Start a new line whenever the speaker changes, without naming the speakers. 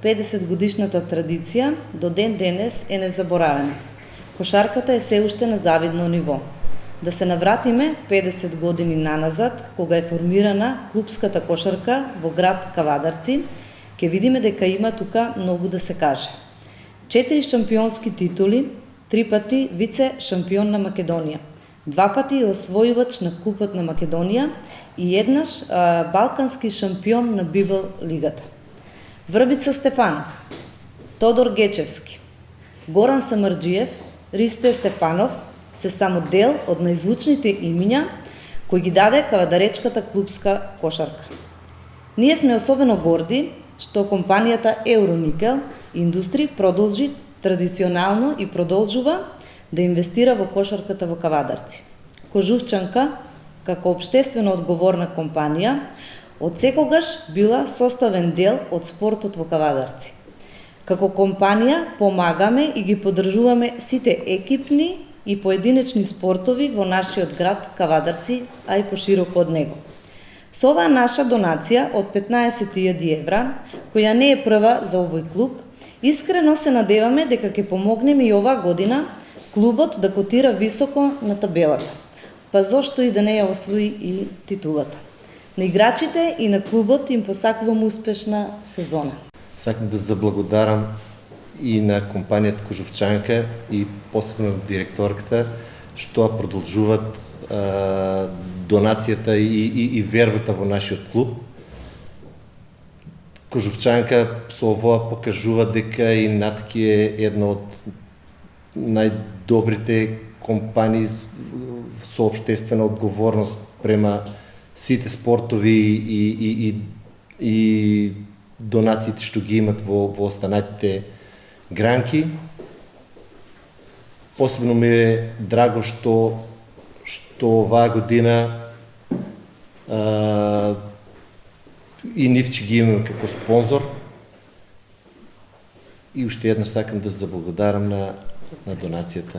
50-годишната традиција до ден денес е незаборавена. Кошарката е се уште на завидно ниво. Да се навратиме 50 години наназад, кога е формирана клубската кошарка во град Кавадарци, ќе видиме дека има тука многу да се каже. 4 шампионски титули, 3 пати вице шампион на Македонија, 2 пати освојувач на Купот на Македонија и еднаш балкански шампион на Бибел лигата. Врбица Стефанов, Тодор Гечевски, Горан Самарджиев, Ристе Степанов се само дел од најзвучните имиња кои ги даде кавадаречката клубска кошарка. Ние сме особено горди што компанијата Евроникел Индустри продолжи традиционално и продолжува да инвестира во кошарката во Кавадарци. Кожувчанка, како општествено одговорна компанија, од секогаш била составен дел од спортот во Кавадарци. Како компанија помагаме и ги поддржуваме сите екипни и поединечни спортови во нашиот град Кавадарци, а и пошироко од него. Со оваа наша донација од 15.000 евра, која не е прва за овој клуб, искрено се надеваме дека ќе помогнеме и оваа година клубот да котира високо на табелата, па зошто и да не ја освои и титулата. На играчите и на клубот им посакувам успешна сезона.
Сакам да заблагодарам и на компанијата Кожувчанка и посебно на директорката, што продолжуваат донацијата и вербата во нашиот клуб. Кожувчанка со ова покажува дека и Натки е една од најдобрите компании со општествена одговорност према сите спортови и донациите што ги имат во останатите гранки. Посебно ми е драго што оваа година и нив ќе ги имаме како спонзор. И уште еднаш сакам да заблагодарам на донацијата.